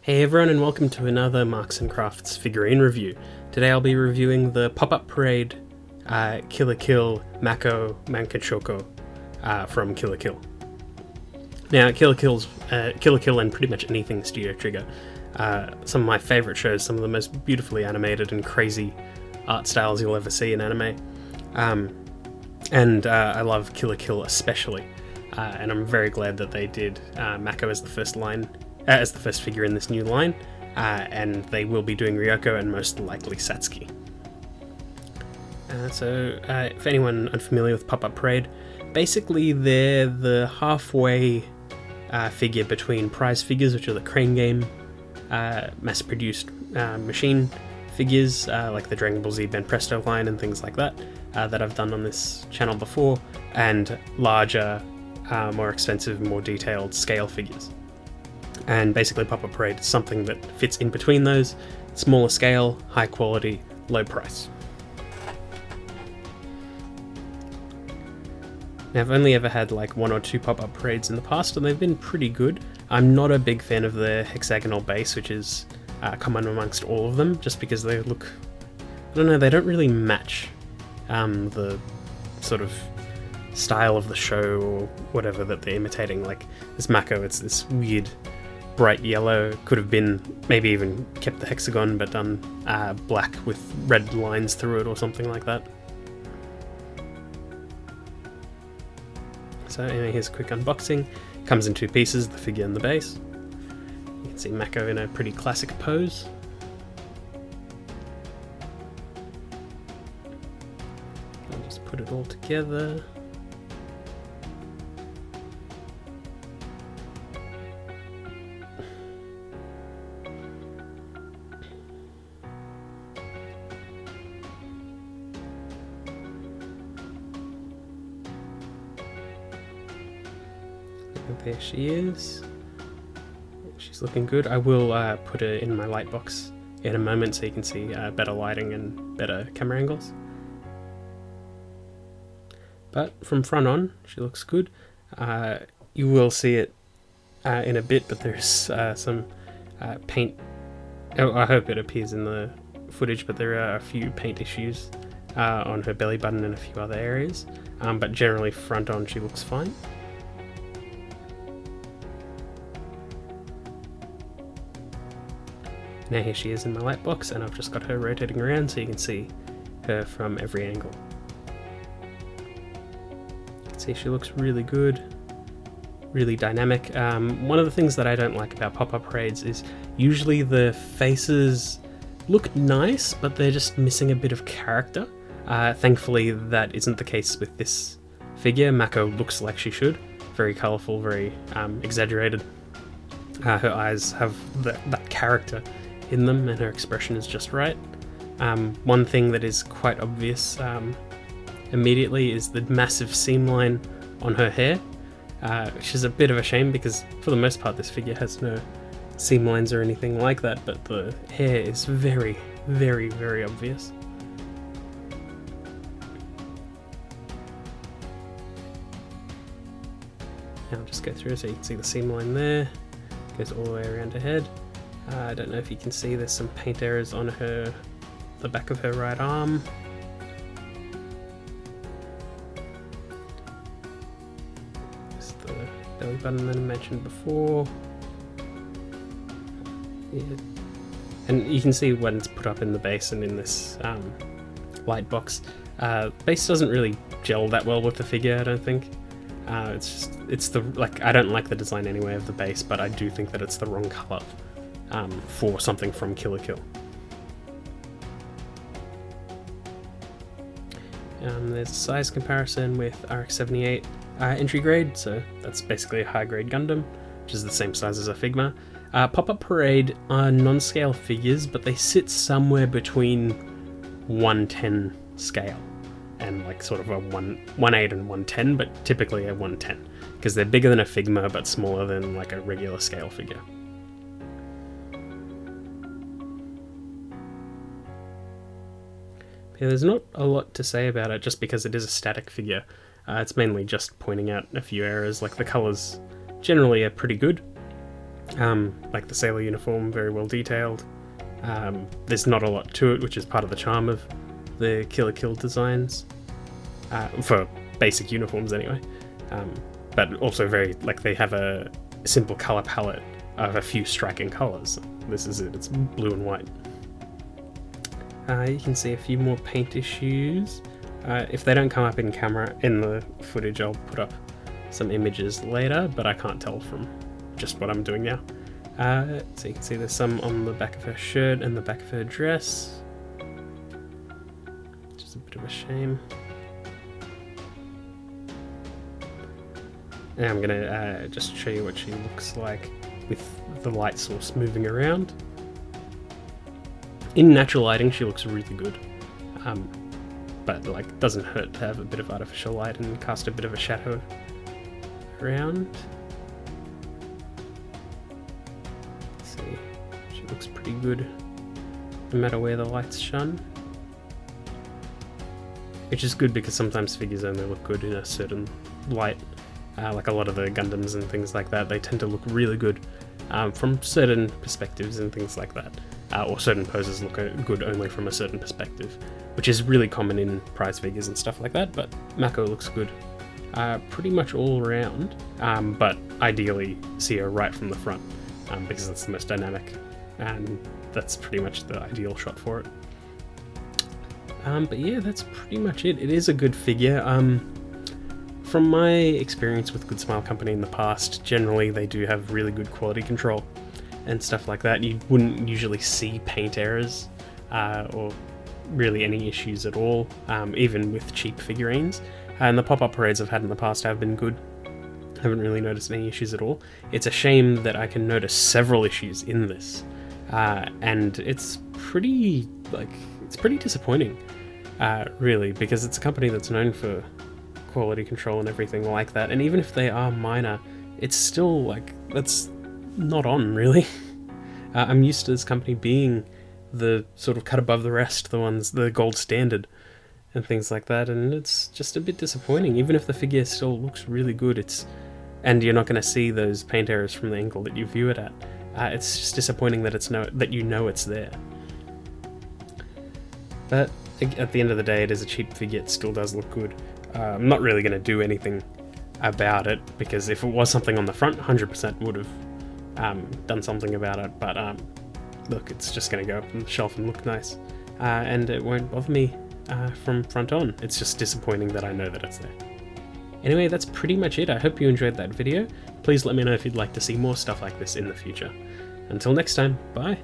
Hey everyone, and welcome to another Marks & Crafts figurine review. Today I'll be reviewing the Pop-Up Parade Kill la Kill Mako Mankanshoko from Kill la Kill. Now, Kill la Kill and pretty much anything Studio Trigger, some of my favourite shows, some of the most beautifully animated and crazy art styles you'll ever see in anime. And I love Kill la Kill especially, and I'm very glad that they did Mako as the first figure in this new line, and they will be doing Ryoko and most likely Satsuki. For anyone unfamiliar with Pop-Up Parade, basically they're the halfway figure between prize figures, which are the Crane Game mass-produced machine figures, like the Dragon Ball Z Ben Presto line and things like that, that I've done on this channel before, and larger, more expensive, more detailed scale figures. And basically Pop-Up Parade is something that fits in between those, smaller scale, high quality, low price. Now, I've only ever had like one or two Pop-Up Parades in the past, and they've been pretty good. I'm not a big fan of the hexagonal base, which is common amongst all of them, just because they look, I don't know, they don't really match the sort of style of the show or whatever that they're imitating. Like this Mako, it's this weird bright yellow, could have been maybe even kept the hexagon but done black with red lines through it or something like that. So anyway, here's a quick unboxing. Comes in two pieces, the figure and the base. You can see Mako in a pretty classic pose. I'll just put it all together. There she is. She's looking good. I will put her in my light box in a moment so you can see better lighting and better camera angles. But from front on, she looks good. You will see it in a bit, but there's some paint. Oh, I hope it appears in the footage, but there are a few paint issues on her belly button and a few other areas. But generally front on, she looks fine. Now here she is in my light box, and I've just got her rotating around so you can see her from every angle. You can see she looks really good, really dynamic. One of the things that I don't like about Pop-Up Parades is usually the faces look nice, but they're just missing a bit of character. Thankfully that isn't the case with this figure. Mako looks like she should. Very colourful, very exaggerated. Her eyes have that character in them, and her expression is just right. One thing that is quite obvious immediately is the massive seam line on her hair, which is a bit of a shame because for the most part this figure has no seam lines or anything like that, but the hair is very, very, very obvious. Now I'll just go through so you can see the seam line there, goes all the way around her head. I don't know if you can see, there's some paint errors on the back of her right arm. There's the belly button that I mentioned before. Yeah. And you can see when it's put up in the base and in this light box, base doesn't really gel that well with the figure, I don't think. I don't like the design anyway of the base, but I do think that it's the wrong colour for something from Kill la Kill. There's a size comparison with RX-78 entry grade, so that's basically a high grade Gundam, which is the same size as a Figma. Pop-Up Parade are non-scale figures, but they sit somewhere between 110 scale and like sort of a 1.8 and 110, but typically a 110 because they're bigger than a Figma but smaller than like a regular scale figure. Yeah, there's not a lot to say about it just because it is a static figure. It's mainly just pointing out a few errors, like the colours generally are pretty good. Like the sailor uniform, very well detailed. There's not a lot to it, which is part of the charm of the Killer Kill designs, for basic uniforms anyway. But also very, like, they have a simple color palette of a few striking colors. This is it, it's blue and white. You can see a few more paint issues. If they don't come up in the footage, I'll put up some images later, but I can't tell from just what I'm doing now. So you can see there's some on the back of her shirt and the back of her dress, which is a bit of a shame. And I'm gonna just show you what she looks like with the light source moving around. In natural lighting, she looks really good, but like doesn't hurt to have a bit of artificial light and cast a bit of a shadow around. Let's see, she looks pretty good no matter where the light's shone, which is good because sometimes figures only look good in a certain light. Like a lot of the Gundams and things like that, they tend to look really good from certain perspectives and things like that. Or certain poses look good only from a certain perspective, which is really common in prize figures and stuff like that, but Mako looks good pretty much all around, but ideally see her right from the front, because that's the most dynamic, and that's pretty much the ideal shot for it. But yeah, that's pretty much it. It is a good figure. From my experience with Good Smile Company in the past, generally they do have really good quality control and stuff like that. You wouldn't usually see paint errors or really any issues at all, even with cheap figurines. And the pop-up parades I've had in the past have been good. I haven't really noticed any issues at all. It's a shame that I can notice several issues in this, and it's pretty disappointing, really, because it's a company that's known for quality control and everything like that, and even if they are minor, it's still like, that's not on, really. I'm used to this company being the sort of cut above the rest, the gold standard and things like that, and it's just a bit disappointing. Even if the figure still looks really good, and you're not going to see those paint errors from the angle that you view it at, it's just disappointing that you know it's there. But at the end of the day, it is a cheap figure, it still does look good. I'm not really going to do anything about it, because if it was something on the front, 100% would have done something about it, but look, it's just going to go up on the shelf and look nice, and it won't bother me from front on. It's just disappointing that I know that it's there. Anyway, that's pretty much it. I hope you enjoyed that video. Please let me know if you'd like to see more stuff like this in the future. Until next time, bye!